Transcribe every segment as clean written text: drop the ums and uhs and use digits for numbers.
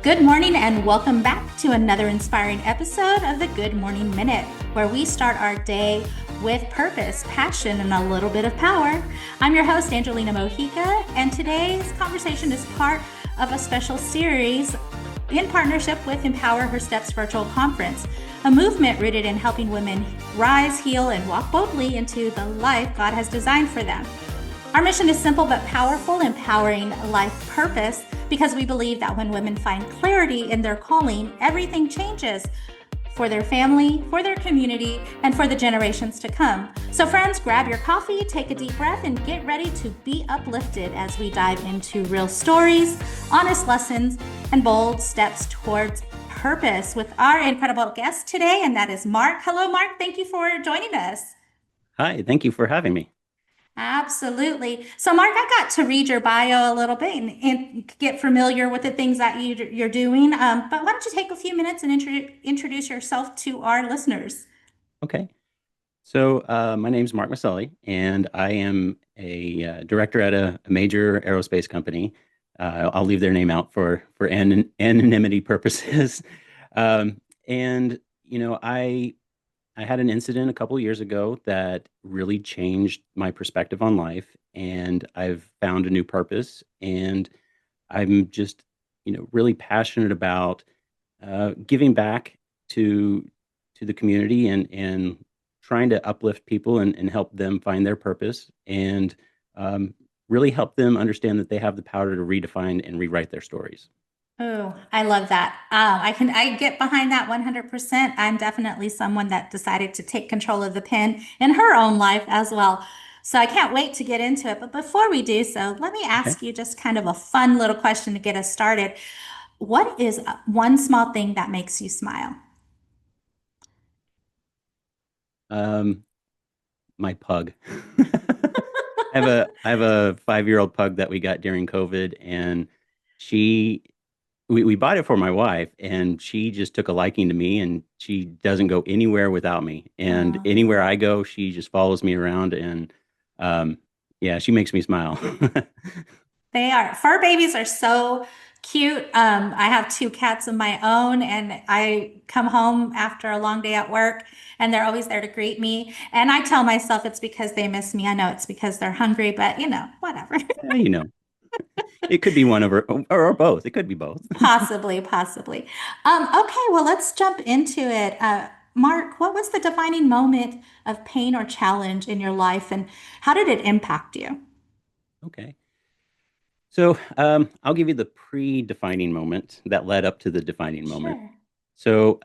Good morning and welcome back to another inspiring episode of the Good Morning Minute, where we start our day with purpose, passion, and a little bit of power. I'm your host, Angelina Mojica, and today's conversation is part of a special series in partnership with Empower Her Steps Virtual Conference, a movement rooted in helping women rise, heal, and walk boldly into the life God has designed for them. Our mission is simple but powerful, empowering life purpose, because we believe that when women find clarity in their calling, everything changes for their family, for their community, and for the generations to come. So friends, grab your coffee, take a deep breath, and get ready to be uplifted as we dive into real stories, honest lessons, and bold steps towards purpose with our incredible guest today, and that is Mark. Hello, Mark. Thank you for joining us. Hi, thank you for having me. Absolutely. So, Mark, I got to read your bio a little bit and get familiar with the things that you're doing. But why don't you take a few minutes and introduce yourself to our listeners? Okay. So, my name's Mark Maselli, and I am a director at a major aerospace company. I'll leave their name out for anonymity purposes. And I had an incident a couple of years ago that really changed my perspective on life, and I've found a new purpose, and I'm just really passionate about giving back to the community and trying to uplift people and help them find their purpose and really help them understand that they have the power to redefine and rewrite their stories. Oh, I love that. I get behind that 100%. I'm definitely someone that decided to take control of the pen in her own life as well. So I can't wait to get into it. But before we do so, let me Okay. ask you just kind of a fun little question to get us started. What is one small thing that makes you smile? Um, my pug. I have a 5-year-old pug that we got during COVID, and she we bought it for my wife, and she just took a liking to me, and she doesn't go anywhere without me. And anywhere I go, she just follows me around, and um, yeah, she makes me smile. They are. Fur babies are so cute. I have two cats of my own, and I come home after a long day at work, and they're always there to greet me. And I tell myself it's because they miss me. I know it's because they're hungry, but whatever. Yeah, it could be one of her, or both. It could be both. Possibly, possibly. Okay, well, let's jump into it. Mark, what was the defining moment of pain or challenge in your life, and how did it impact you? Okay. So I'll give you the pre-defining moment that led up to the defining moment. Sure. So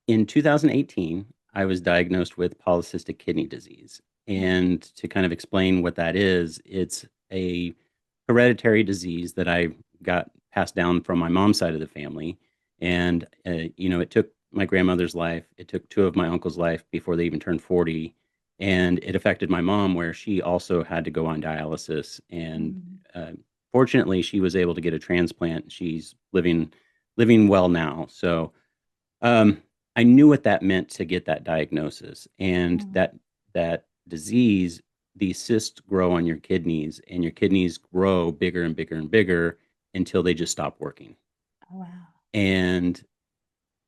in 2018, I was diagnosed with polycystic kidney disease. And to kind of explain what that is, it's a hereditary disease that I got passed down from my mom's side of the family. And, it took my grandmother's life, it took two of my uncles' life before they even turned 40. And it affected my mom, where she also had to go on dialysis. And Mm. fortunately, she was able to get a transplant. She's living well now. So, um, I knew what that meant to get that diagnosis, and Mm. that disease, these cysts grow on your kidneys, and your kidneys grow bigger and bigger and bigger until they just stop working. Oh, wow. And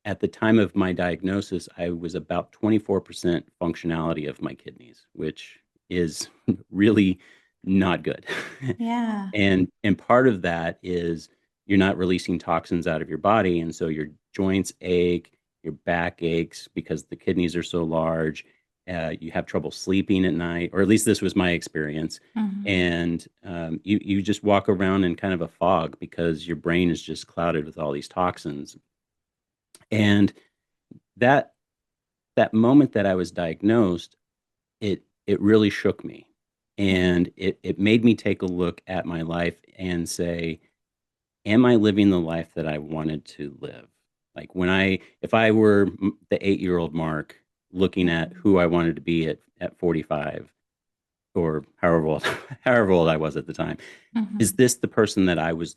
at the time of my diagnosis, I was about 24% functionality of my kidneys, which is really not good. Yeah. And part of that is you're not releasing toxins out of your body, and so your joints ache, your back aches because the kidneys are so large. You have trouble sleeping at night, or at least this was my experience. Mhm. And you just walk around in kind of a fog because your brain is just clouded with all these toxins. And that that moment that I was diagnosed, it really shook me, and it made me take a look at my life and say, am I living the life that I wanted to live? Like, if I were the 8-year-old Mark looking at Mhm. who I wanted to be at 45, or however old I was at the time, is Mhm. this the person that I was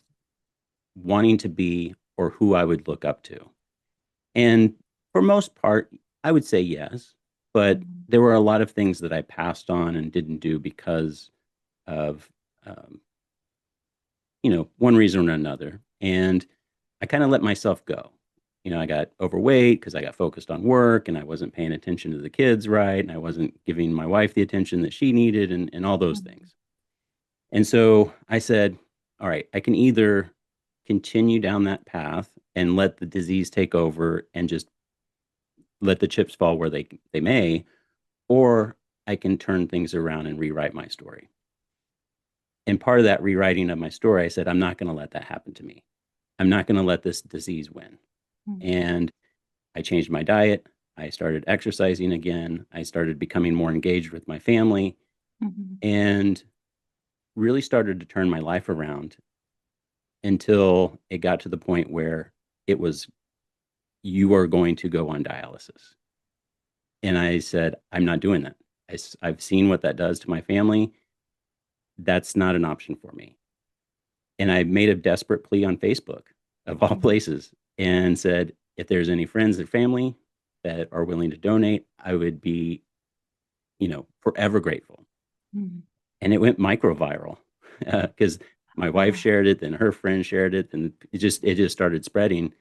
wanting to be, or who I would look up to? And for most part, I would say yes, but Mhm. there were a lot of things that I passed on and didn't do because of, um, one reason or another. And I kind of let myself go. I got overweight because I got focused on work and I wasn't paying attention to the kids right. And I wasn't giving my wife the attention that she needed and all those Mhm. things. And so I said, all right, I can either continue down that path and let the disease take over and just let the chips fall where they may, or I can turn things around and rewrite my story. And part of that rewriting of my story, I said, I'm not going to let that happen to me. I'm not going to let this disease win. Mhm. And I changed my diet. I started exercising again. I started becoming more engaged with my family Mhm. and really started to turn my life around until it got to the point where it was, you are going to go on dialysis. And I said, I'm not doing that. I've seen what that does to my family. That's not an option for me. And I made a desperate plea on Facebook, of all Mhm. places, and said, if there's any friends or family that are willing to donate, I would be, forever grateful. Mhm. And it went micro viral because my wife Wow. shared it, then her friend shared it, and it just started spreading.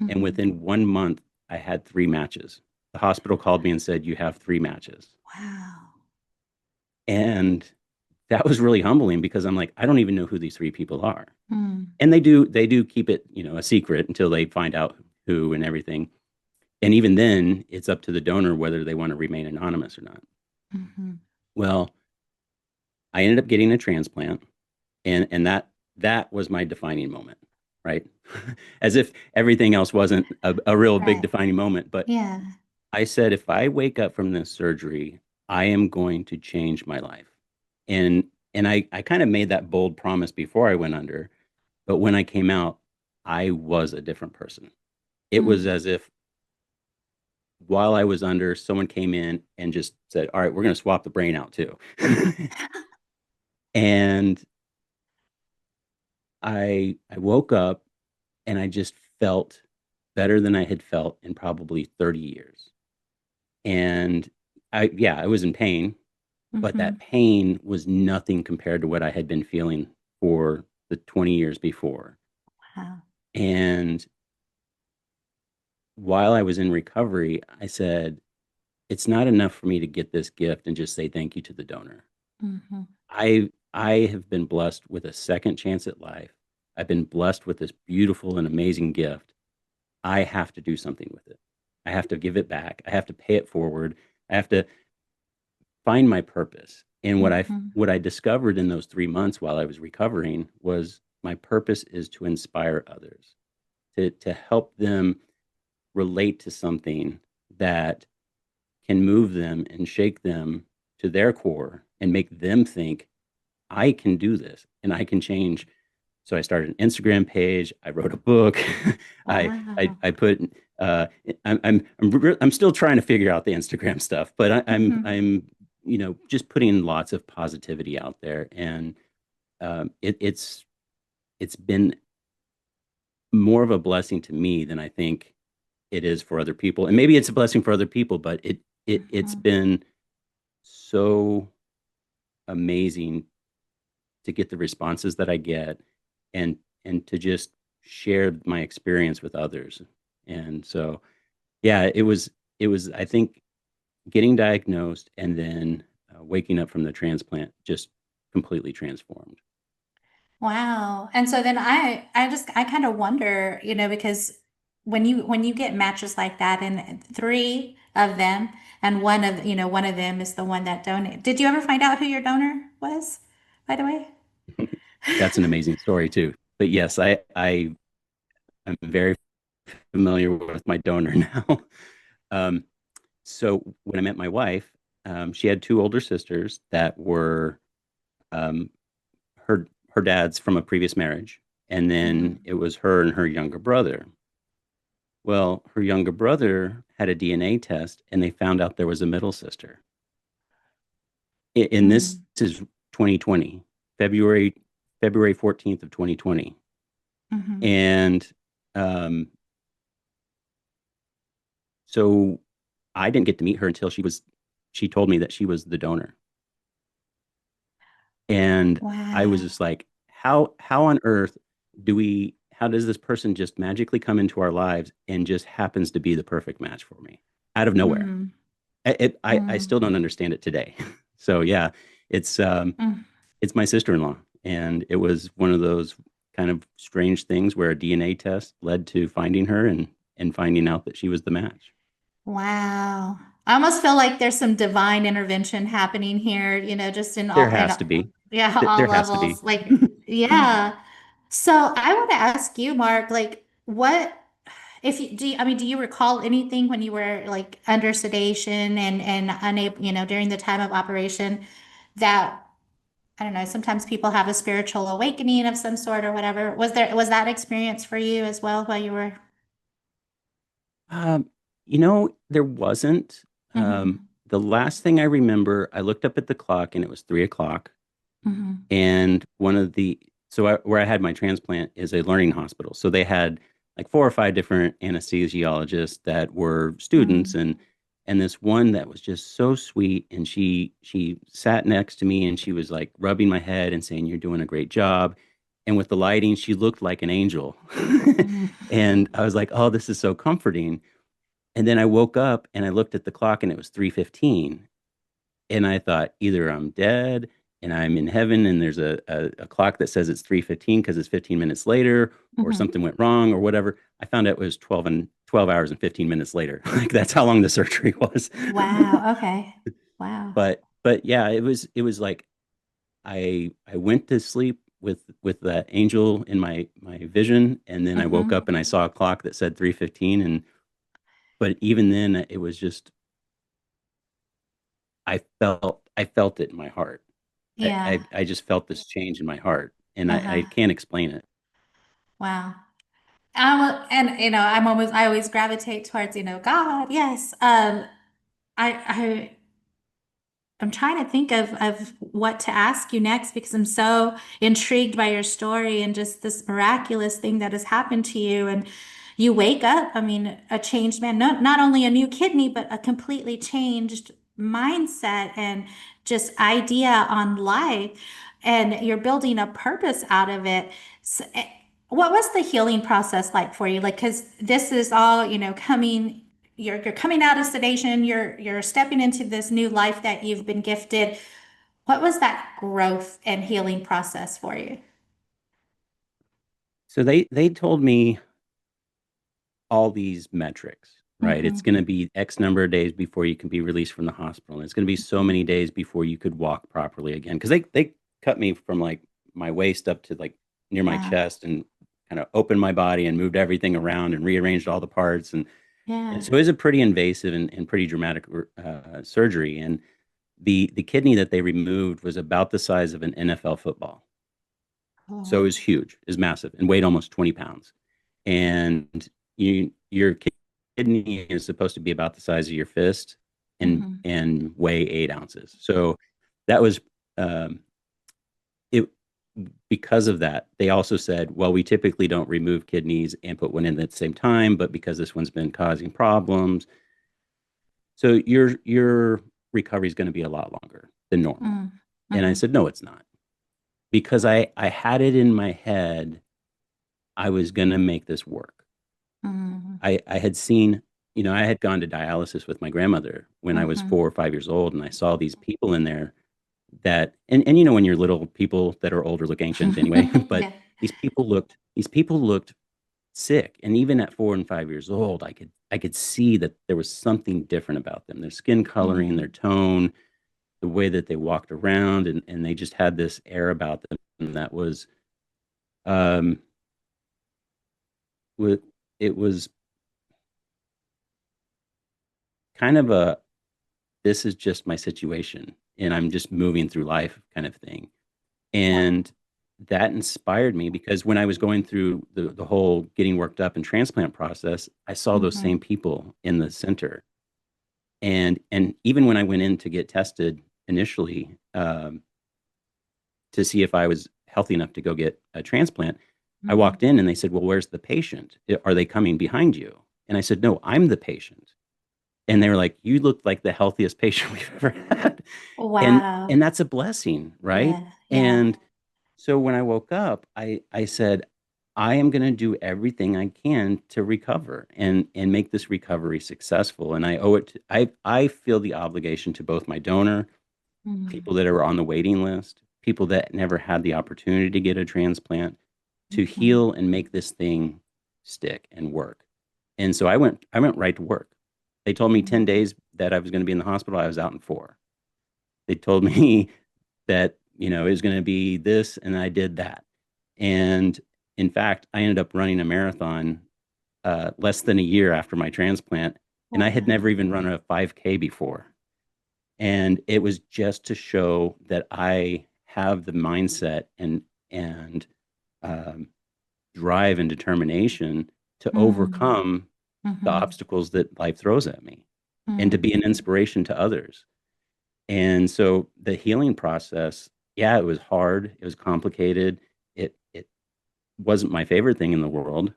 And Mhm. within 1 month, I had 3 matches. The hospital called me and said, "You have 3 matches." Wow. And that was really humbling because I'm like, I don't even know who these 3 people are. Mm. And they do keep it, a secret until they find out who and everything. And even then, it's up to the donor whether they want to remain anonymous or not. Mhm. Well, I ended up getting a transplant, and that was my defining moment, right? As if everything else wasn't a real big Right. defining moment. But Yeah. I said, if I wake up from this surgery, I am going to change my life. And I kind of made that bold promise before I went under, but when I came out, I was a different person. It was Mm. as if while I was under, someone came in and just said, "All right, we're going to swap the brain out too." And I woke up and I just felt better than I had felt in probably 30 years. And I was in pain, but that Mhm. pain was nothing compared to what I had been feeling for the 20 years before. Wow. And while I was in recovery, I said, it's not enough for me to get this gift and just say thank you to the donor. Mhm. I have been blessed with a second chance at life. I've been blessed with this beautiful and amazing gift. I have to do something with it. I have to give it back. I have to pay it forward. I have to find my purpose. And Mhm. what I discovered in those 3 months while I was recovering was my purpose is to inspire others, to help them relate to something that can move them and shake them to their core and make them think I can do this and I can change. So I started an Instagram page. I wrote a book. Wow. I put. Uh, I'm still trying to figure out the Instagram stuff, but Mhm. I'm just putting lots of positivity out there, and it's been more of a blessing to me than I think it is for other people. And maybe it's a blessing for other people, but it's Mhm. been so amazing to get the responses that I get and to just share my experience with others. And so yeah, it was I think getting diagnosed and then waking up from the transplant just completely transformed. Wow. And so then I kind of wonder, because when you get matches like that and three of them and one of them is the one that donated. Did you ever find out who your donor was, by the way? That's an amazing story too. But yes, I am very familiar with my donor now. um, so when I met my wife, she had 2 older sisters that were um, her dad's from a previous marriage, and then Mhm. it was her and her younger brother. Well, her younger brother had a DNA test, and they found out there was a middle sister. And this Mm. is 2020, February February 14th of 2020, Mhm. and um, so I didn't get to meet her until she told me that she was the donor. And I was Wow. just like, how on earth how does this person just magically come into our lives and just happens to be the perfect match for me out of nowhere? Mm, I mm, still don't understand it today. So yeah, it's um, mm. it's my sister-in-law, and it was one of those kind of strange things where a DNA test led to finding her and finding out that she was the match. Wow. I almost feel like there's some divine intervention happening here, just There has to be. yeah, all There has to be. levels. Like, yeah. So I want to ask you, Mark, like what if you do you, I mean, do you recall anything when you were like under sedation and unable, during the time of operation that I don't know, sometimes people have a spiritual awakening of some sort or whatever. Was that experience for you as well while you were Um, there wasn't. hmm The last thing I remember, I looked up at the clock and it was 3 o'clock. hmm And where I had my transplant is a learning hospital. So they had like four or five different anesthesiologists that were students, hmm and this one that was just so sweet. And she sat next to me and she was like rubbing my head and saying, "You're doing a great job." And with the lighting, she looked like an angel. And I was like, "Oh, this is so comforting." And then I woke up and I looked at the clock and it was 3:15. And I thought either I'm dead and I'm in heaven and there's a clock that says it's 3:15 because it's 15 minutes later, or hmm something went wrong or whatever. I found out it was 12 hours and 15 minutes later. Like that's how long the surgery was. Wow. Okay. Wow. But yeah, it was like I went to sleep with that angel in my vision, and then I woke up hmm and I saw a clock that said 3:15. And but even then it was just I felt it in my heart. I, Yeah. I I just felt this change in my heart, and I Uh-huh. can't explain it. Wow. And I always gravitate towards, God, yes. I I'm trying to think of what to ask you next because I'm so intrigued by your story and just this miraculous thing that has happened to you. And you wake up, I mean, a changed man, not only a new kidney, but a completely changed mindset and just idea on life. And you're building a purpose out of it. So, what was the healing process like for you? Like, because this is all, coming you're coming out of sedation, you're stepping into this new life that you've been gifted. What was that growth and healing process for you? So they told me all these metrics, right? It's Mm-hmm. going to be X number of days before you can be released from the hospital. And it's going to be so many days before you could walk properly again. Because they cut me from like my waist up to like near my Yeah. chest and kind of opened my body and moved everything around and rearranged all the parts. And Yeah. so it was a pretty invasive and pretty dramatic surgery. And the kidney that they removed was about the size of an NFL football. So it Oh. was huge, it was massive, and weighed almost 20 pounds. And your kidney is supposed to be about the size of your fist Mm-hmm. and weigh 8 ounces. So that was um, it. Because of that, they also said, well, we typically don't remove kidneys and put one in at the same time, but because this one's been causing problems, so your recovery is going to be a lot longer than normal. And I Mm-hmm. said, no, it's not, because I had it in my head I was going to make this work. Mm-hmm. I had seen, I had gone to dialysis with my grandmother when I was Mm-hmm. 4 or 5 years old, and I saw these people in there and when you're little, people that are older look ancient anyway, but Yeah. these people looked sick. And even at 4 and 5 years old, I could see that there was something different about them, their skin coloring, Mm-hmm. their tone, the way that they walked around, and they just had this air about them that was um wa- it was kind of a, this is just my situation and I'm just moving through life kind of thing. Wow. And that inspired me because when I was going through the whole getting worked up and transplant process, I saw those Mm-hmm. same people in the center. And even when I went in to get tested initially, to see if I was healthy enough to go get a transplant, I Mm-hmm. walked in and they said, well, where's the patient? Are they coming behind you? And I said, no, I'm the patient. And they were like, you look like the healthiest patient we've ever had. and Wow. and that's a blessing, right? Yeah. Yeah. And so when I woke up, I said, I am going to do everything I can to recover and make this recovery successful. And I owe it to, I feel the obligation to both my donor, Mm, people that are on the waiting list, people that never had the opportunity to get a transplant, to mhm, heal and make this thing stick and work. And so I went right to work. They told me 10 mm, days that I was going to be in the hospital. I was out in 4. They told me that, it was going to be this, and I did that. And in fact, I ended up running a marathon less than a year after my transplant, and I had never wow. even run a 5K before. And it was just to show that I have the mindset and um, drive and determination to Mm, overcome the mhm, obstacles that life throws at me, and to be mm, an inspiration to others. And so the healing process, yeah, it was hard, it was complicated. It wasn't my favorite thing in the world,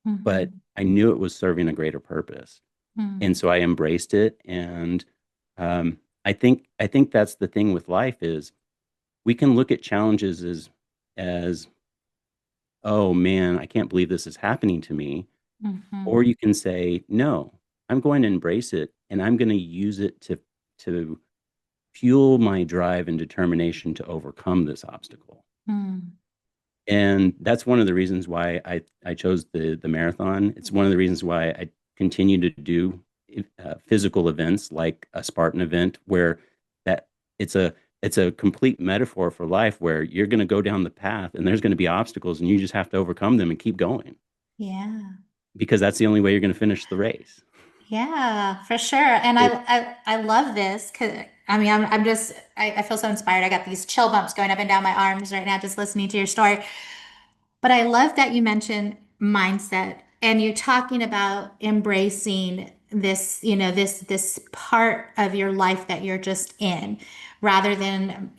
but mhm, I knew it was serving a greater purpose. And mm, so I embraced it. And um, I think that's the thing with life is we can look at challenges as, oh man, I can't believe this is happening to me. Or mhm, you can say, no, I'm going to embrace it, and I'm going to use it to fuel my drive and determination to overcome this obstacle. mm, And that's one of the reasons why I chose the marathon. It's one of the reasons why I continue to do physical events like a Spartan event, where that it's a it's a complete metaphor for life, where you're going to go down the path and there's going to be obstacles and you just have to overcome them and keep going, yeah. because that's the only way you're going to finish the race. Yeah, for sure. And It I love this because I mean I'm just I feel so inspired. I got these chill bumps going up and down my arms right now just listening to your story. But I love that you mentioned mindset and you're talking about embracing this, this part of your life that you're just in rather than,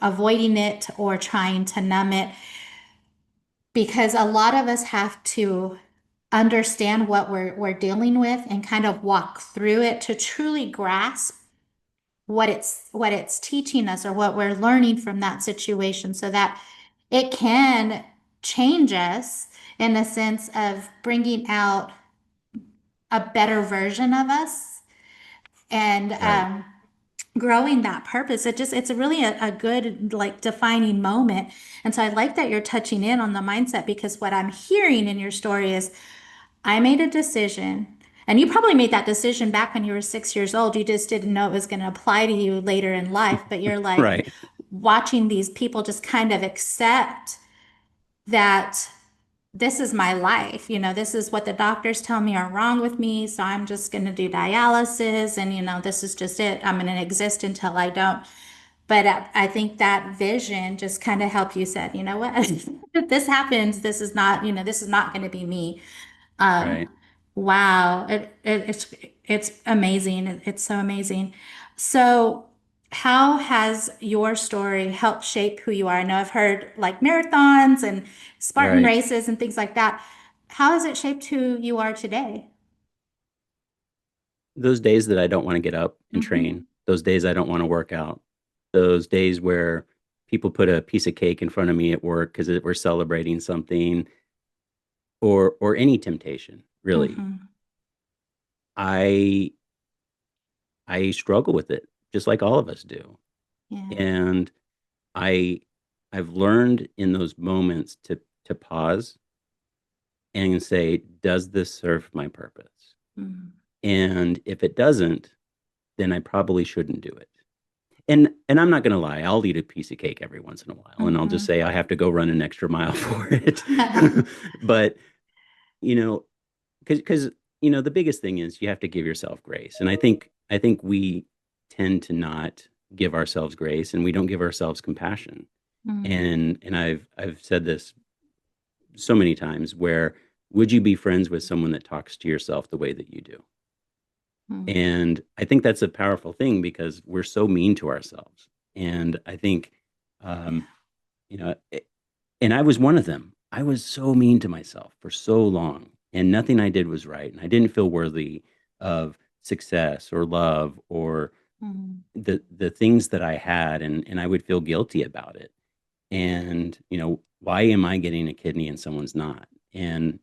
avoiding it or trying to numb it because a lot of us have to understand what we're dealing with and kind of walk through it to truly grasp what it's teaching us or what we're learning from that situation so that it can change us in the sense of bringing out a better version of us and right, growing that purpose. It's really a good like defining moment. And so I like that you're touching in on the mindset because what I'm hearing in your story is I made a decision. And you probably made that decision back when you were 6 years old. You just didn't know it was going to apply to you later in life. But you're like right, watching these people just kind of accept that this is my life. This is what the doctors tell me are wrong with me. So I'm just going to do dialysis. And, this is just it. I'm going to exist until I don't. But I think that vision just kind of helped you said, you know what? If this happens, this is not going to be me. Um, right, wow, it's amazing. It's so amazing. So, how has your story helped shape who you are? I know I've heard like marathons and Spartan right. races and things like that. How has it shaped who you are today? Those days that I don't want to get up and train, Hmm. those days I don't want to work out, those days where people put a piece of cake in front of me at work because we're celebrating something, or any temptation, really. Hmm. I I struggle with it just like all of us do. Yeah. And I I've learned in those moments to pause and say, does this serve my purpose? Mm-hmm. And if it doesn't, then I probably shouldn't do it. And I'm not going to lie, I'll eat a piece of cake every once in a while, and I'll just say I have to go run an extra mile for it. But you know, because the biggest thing is you have to give yourself grace, and I think we tend to not give ourselves grace, and we don't give ourselves compassion. Mm-hmm. And I've said this so many times, where would you be friends with someone that talks to yourself the way that you do? And I think that's a powerful thing because we're so mean to ourselves. And I think, Yeah. um, you know, and I was one of them. I was so mean to myself for so long, and nothing I did was right. And I didn't feel worthy of success or love or Mm-hmm. the things that I had, and I would feel guilty about it. And why am I getting a kidney and someone's not? And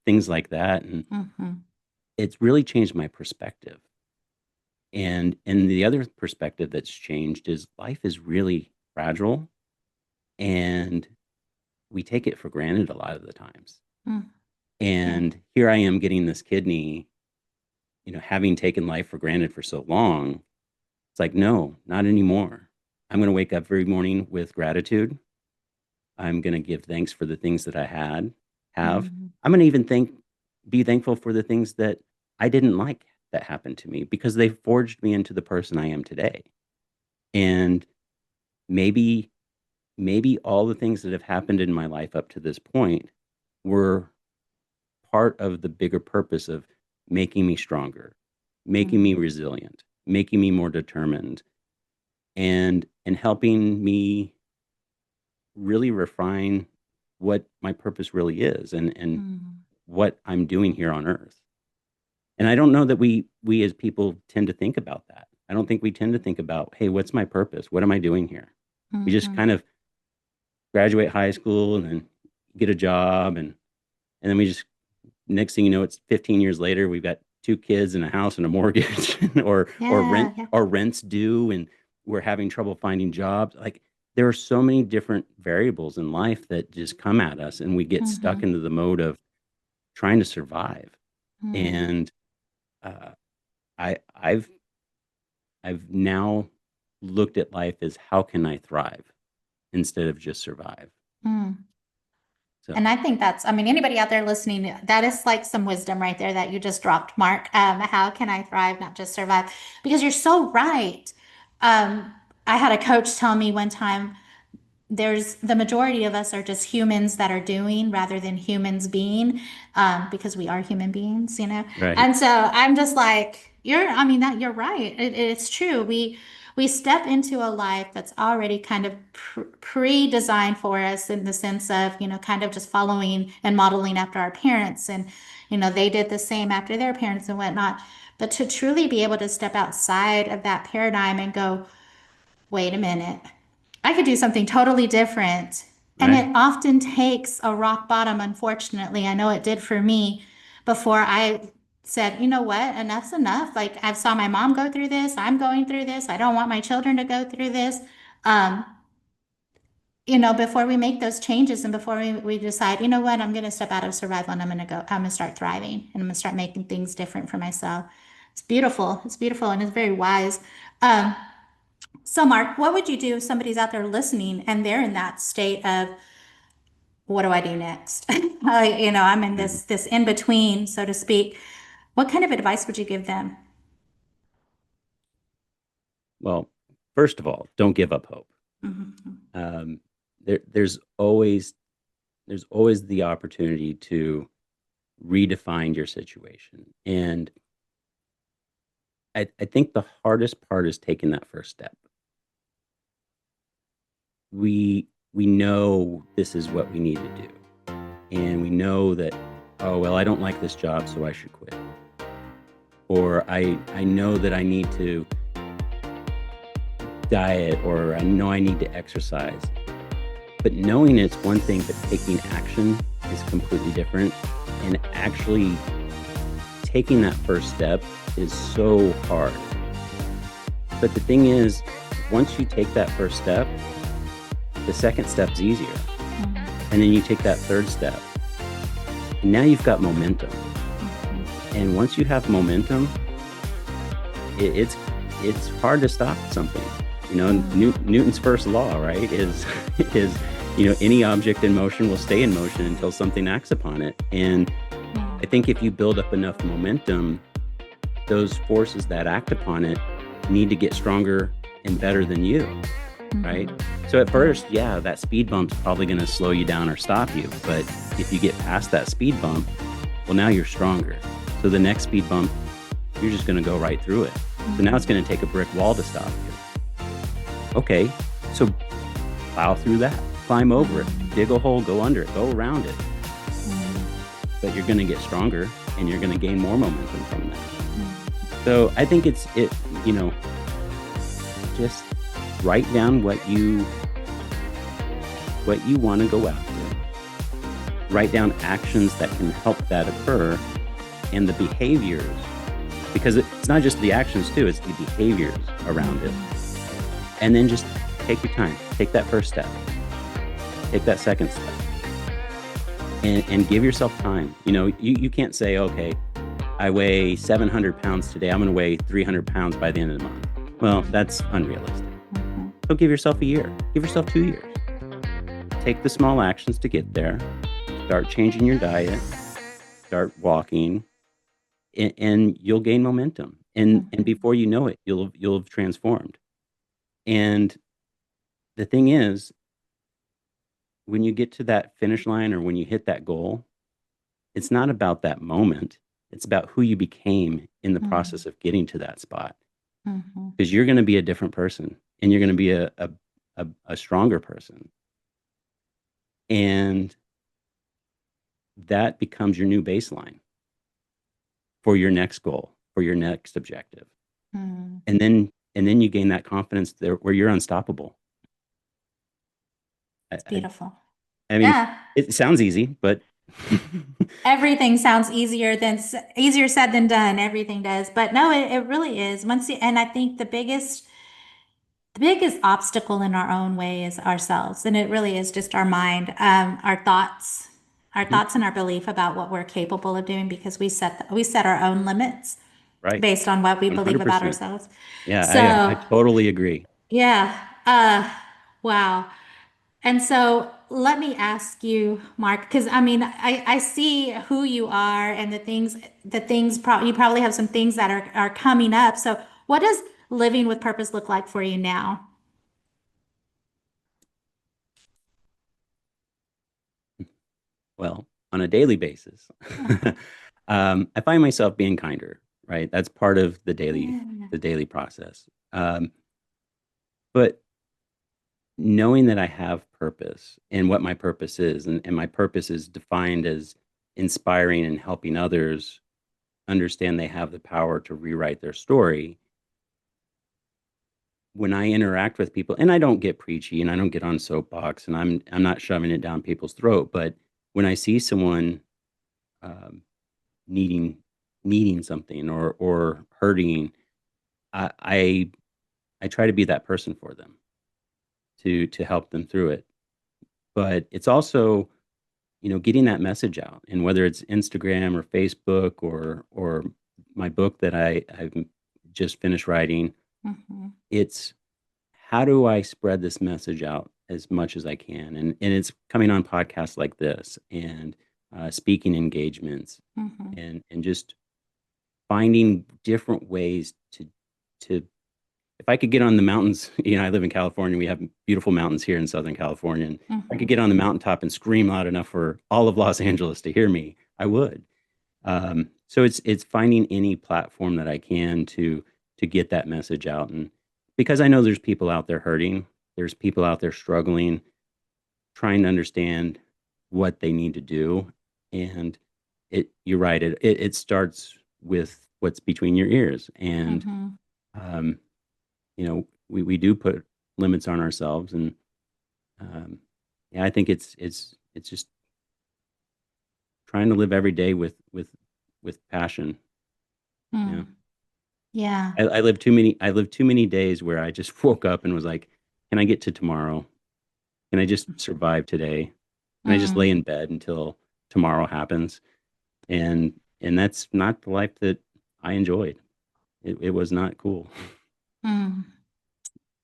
things like that. And Mm-hmm. it's really changed my perspective. And the other perspective that's changed is life is really fragile, and we take it for granted a lot of the times. Mm. Yeah. And here I am getting this kidney, having taken life for granted for so long. It's like, no, not anymore. I'm going to wake up every morning with gratitude. I'm going to give thanks for the things that I have. Mm-hmm. I'm going to even be thankful for the things that I didn't like that happened to me, because they forged me into the person I am today. And maybe, maybe all the things that have happened in my life up to this point were part of the bigger purpose of making me stronger, making me Mm-hmm. resilient, making me more determined, and helping me really refine what my purpose really is, and Mm-hmm. what I'm doing here on earth. And I don't know that we as people tend to think about that. I don't think we tend to think about, hey, what's my purpose? What am I doing here? We just Mm-hmm. kind of graduate high school and then get a job, and then we just, next thing you know, it's 15 years later, we've got two kids and a house and a mortgage, Yeah. Yeah. or rent's due, and we're having trouble finding jobs. Like, there are so many different variables in life that just come at us, and we get Mm-hmm. stuck into the mode of trying to survive. Mm-hmm. And uh, I've now looked at life as, how can I thrive instead of just survive. Mm. And So, I think I mean, anybody out there listening, that is like some wisdom right there that you just dropped, Mark. How can I thrive, not just survive? Because you're so right. I had a coach tell me one time, there's the majority of us are just humans that are doing rather than humans being, because we are human beings, you know. right, And so I'm just like, I mean, that you're right. It's true. We step into a life that's already kind of pre-designed for us, in the sense of, kind of just following and modeling after our parents, and they did the same after their parents and whatnot. But to truly be able to step outside of that paradigm and go, wait a minute, I could do something totally different. And right. it often takes a rock bottom, unfortunately. I know it did for me, before I said, you know what, enough's enough. Like, I've saw my mom go through this. I'm going through this. I don't want my children to go through this. Um, before we make those changes, and before we decide, you know what, I'm going to step out of survival and I'm going to start thriving, and I'm going to start making things different for myself. It's beautiful. It's beautiful, and it's very wise. Um, so, Mark, what would you do if somebody's out there listening and they're in that state of, what do I do next? I'm in Mhm. this in between, so to speak. What kind of advice would you give them? Well, first of all, don't give up hope. Mhm. Um, there's always the opportunity to redefine your situation. And I think the hardest part is taking that first step. We know this is what we need to do. And we know that, oh, well, I don't like this job, so I should quit. Or I know that I need to diet, or I know I need to exercise. But knowing it's one thing, but taking action is completely different. And actually taking that first step is so hard. But the thing is, once you take that first step, the second step's easier. And then you take that third step. And now you've got momentum. And once you have momentum, it's hard to stop something. Newton's first law, right, is any object in motion will stay in motion until something acts upon it. And I think if you build up enough momentum, those forces that act upon it need to get stronger and better than you, right? So at first, yeah, that speed bump's probably going to slow you down or stop you. But if you get past that speed bump, well, now you're stronger. So the next speed bump, you're just going to go right through it. So now it's going to take a brick wall to stop you. Okay, so plow through that, climb over it, dig a hole, go under it, go around it. But you're going to get stronger, and you're going to gain more momentum from that. So I think just write down what you want to go after, write down actions that can help that occur and the behaviors, because it's not just the actions too, it's the behaviors around it. And then just take your time, take that first step, take that second step, and give yourself time. You can't say, okay, I weigh 700 pounds today, I'm going to weigh 300 pounds by the end of the month. Well, that's unrealistic. So give yourself a year, give yourself 2 years. Take the small actions to get there. Start changing your diet, start walking, and you'll gain momentum. And before you know it, you'll have transformed. And the thing is, when you get to that finish line or when you hit that goal, it's not about that moment. It's about who you became in the process of getting to that spot. Because you're going to be a different person, and you're going to be a stronger person. And that becomes your new baseline for your next goal, for your next objective. And then you gain that confidence there where you're unstoppable. It's beautiful. I mean, Yeah. it sounds easy, but Everything sounds easier said than done. Everything does. But no, it really is. And I think the biggest obstacle in our own way is ourselves. And it really is just our mind, our Mhm. thoughts and our belief about what we're capable of doing because we set our own limits Right. based on what we believe about 100%. ourselves. Yeah, I So, totally agree. yeah. Wow. And so let me ask you, Mark, because I mean, I see who you are and you probably have some things that are coming up. So what does living with purpose look like for you now? Well, on a daily basis, I find myself being kinder, right? That's part of Yeah. the daily process. But knowing that I have purpose and what my purpose is, and my purpose is defined as inspiring and helping others understand they have the power to rewrite their story. When I interact with people, and I don't get preachy and I don't get on soapbox, and I'm not shoving it down people's throat, but when I see someone um, needing something or hurting, I, I I try to be that person for them to help them through it. But it's also, getting that message out, and whether it's Instagram or Facebook or my book that I've just finished writing, Mhm. it's how do I spread this message out as much as I can? And it's coming on podcasts like this, and speaking engagements, Mhm. and just finding different ways to if I could get on the mountains, I live in California. We have beautiful mountains here in Southern California. And if I could Mhm. get on the mountaintop and scream loud enough for all of Los Angeles to hear me, I would. So it's finding any platform that I can to get that message out. And because I know there's people out there hurting, there's people out there struggling, trying to understand what they need to do. And you're right, it starts with what's between your ears. And Mhm. um, we do put limits on ourselves, and um, yeah, I think it's just trying to live every day with passion. Yeah. Mm. Yeah. I lived too many days where I just woke up and was like, can I get to tomorrow? Can I just survive today? Can I just lay Mm. in bed until tomorrow happens? And that's not the life that I enjoyed. It was not cool. Mm.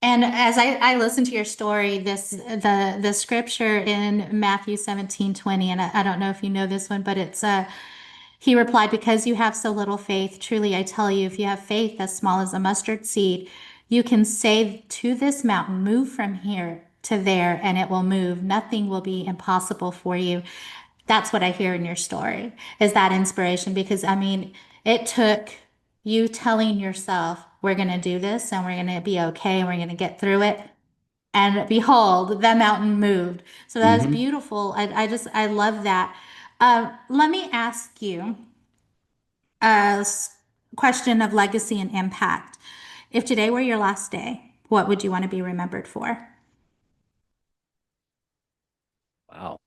And as I listen to your story, the scripture in Matthew 17:20, and I don't know if you know this one, but he replied, because you have so little faith, truly I tell you, if you have faith as small as a mustard seed, you can say to this mountain, move from here to there, and it will move. Nothing will be impossible for you. That's what I hear in your story, is that inspiration. Because I mean, it took you telling yourself, we're going to do this and we're going to be okay and we're going to get through it. And behold, the mountain moved. So that is Hmm. beautiful. I love that. Let me ask you a question of legacy and impact. If today were your last day, what would you want to be remembered for? Wow.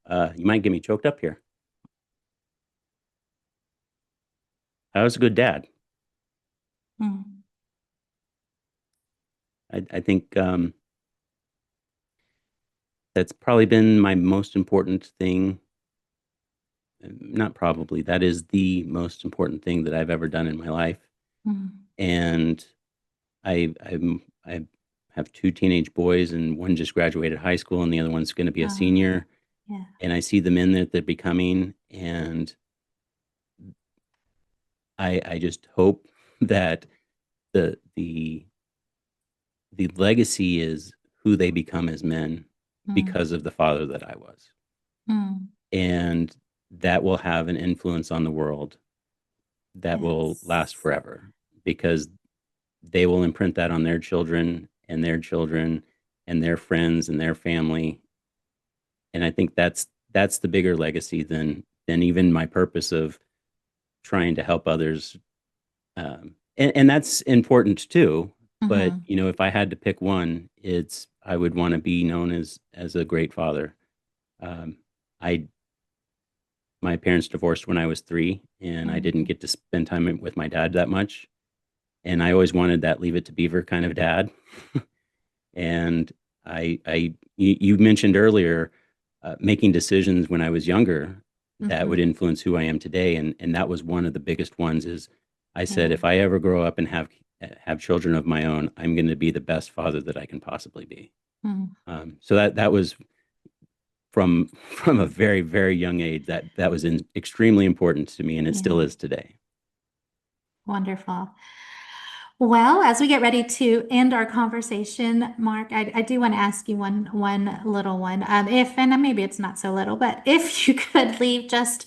You might get me choked up here. I was a good dad. Mm, I think that's probably been my most important thing. Not probably, that is the most important thing that I've ever done in my life. mm. And I have two teenage boys, and one just graduated high school, and the other one's going to be a Oh, senior. yeah. And I see the men that they're becoming, and I just hope that the the legacy is who they become as men Mm, because of the father that I was. mm. And that will have an influence on the world that will last Yes. forever because they will imprint that on their children and their friends and their family. And I think that's the bigger legacy than even my purpose of trying to help others. And that's important too. But Mm-hmm. if I had to pick one, it's I would want to be known as a great father. Um, I My parents divorced when I was 3, and I didn't Mm-hmm. get to spend time with my dad that much. And I always wanted that Leave It to Beaver kind of dad. And you mentioned earlier making decisions when I was younger that would Mm-hmm. influence who I am today, and that was one of the biggest ones. Is I said Yeah. if I ever grow up and have children of my own, I'm going to be the best father that I can possibly be. Mm. So that was from a very young age that was extremely important to me, and it still Yeah. is today. Wonderful. Well, as we get ready to end our conversation, Mark, I do want to ask you one little one. If and maybe it's not so little, but if you could leave just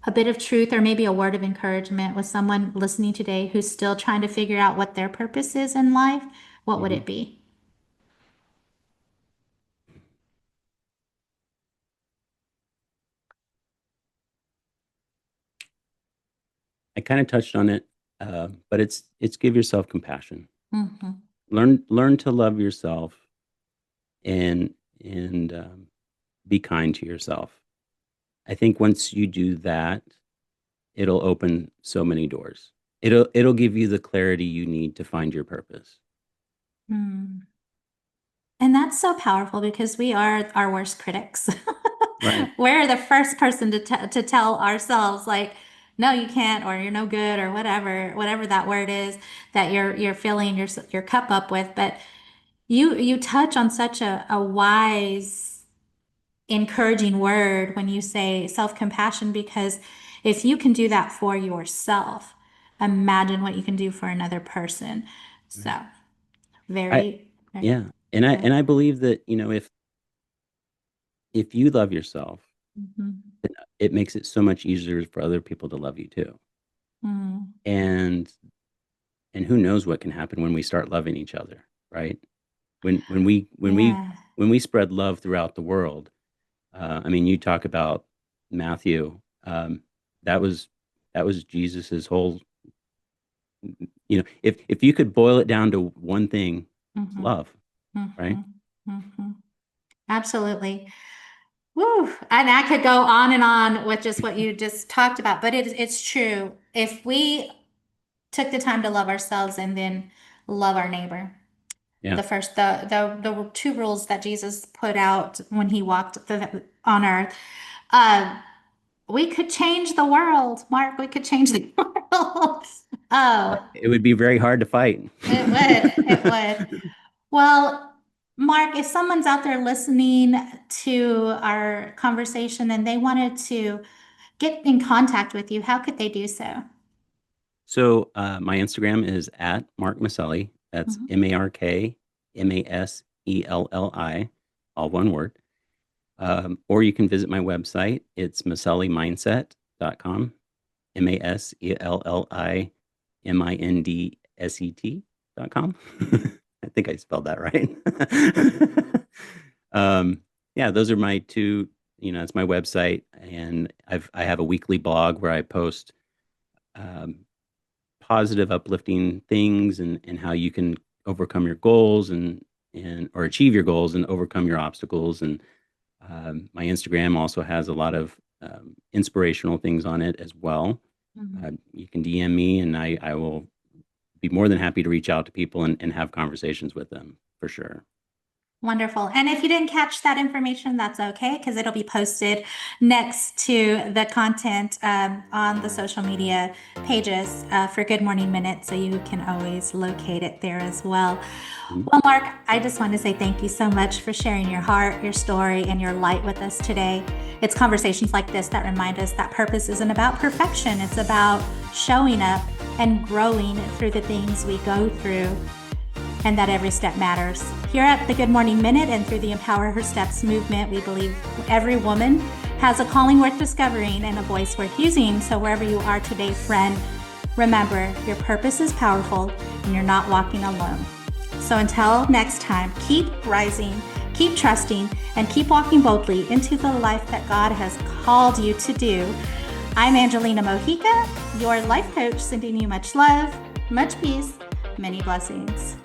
a bit of truth or maybe a word of encouragement with someone listening today who's still trying to figure out what their purpose is in life, what would Mhm. it be? I kind of touched on it, but it's give yourself compassion. Mm-hmm. Learn to love yourself and be kind to yourself. I think once you do that, it'll open so many doors. It'll give you the clarity you need to find your purpose. Mm. And that's so powerful because we are our worst critics. Right. We're the first person to tell ourselves like, no, you can't, or you're no good, or whatever that word is that you're filling your cup up with. But you touch on such a wise, encouraging word when you say self-compassion, because if you can do that for yourself, imagine what you can do for another person. So Right. I very, very Yeah, and I good. and I believe that if you love yourself, Mhm. then it makes it so much easier for other people to love you too. Mm. And who knows what can happen when we start loving each other, right? When Yeah. when we spread love throughout the world. I mean, you talk about Matthew. That was Jesus's whole. If you could boil it down to one thing, it's Hmm. love, right? Hmm. Hmm. Absolutely. Woo. And I could go on and on with just what you just talked about, but it's true. If we took the time to love ourselves and then love our neighbor, Yeah. the two rules that Jesus put out when he walked on earth, we could change the world, Mark. We could change the world. Oh, It would be very hard to fight. it would. It would. Well, Mark, if someone's out there listening to our conversation and they wanted to get in contact with you, how could they do so? So my Instagram is at Mark Maselli. That's Mhm. MarkMaselli, all one word. Or you can visit my website. It's masellimindset.com. MaselliMindset.com. I think I spelled that right. um, yeah, those are my two. It's my website, and I have a weekly blog where I post um, positive, uplifting things, and how you can overcome your goals and or achieve your goals and overcome your obstacles. And My Instagram also has a lot of inspirational things on it as well. You can DM me, and I will be more than happy to reach out to people and have conversations with them for sure. Wonderful. And if you didn't catch that information, that's okay, because it'll be posted next to the content on the social media pages for Good Morning Minute, so you can always locate it there as well. Well, Mark, I just want to say thank you so much for sharing your heart, your story, and your light with us today. It's conversations like this that remind us that purpose isn't about perfection. It's about showing up and growing through the things we go through, and that every step matters. Here at the Good Morning Minute and through the Empower Her Steps movement, we believe every woman has a calling worth discovering and a voice worth using. So wherever you are today, friend, remember your purpose is powerful and you're not walking alone. So until next time, keep rising, keep trusting, and keep walking boldly into the life that God has called you to do. I'm Angelina Mojica, your life coach, sending you much love, much peace, many blessings.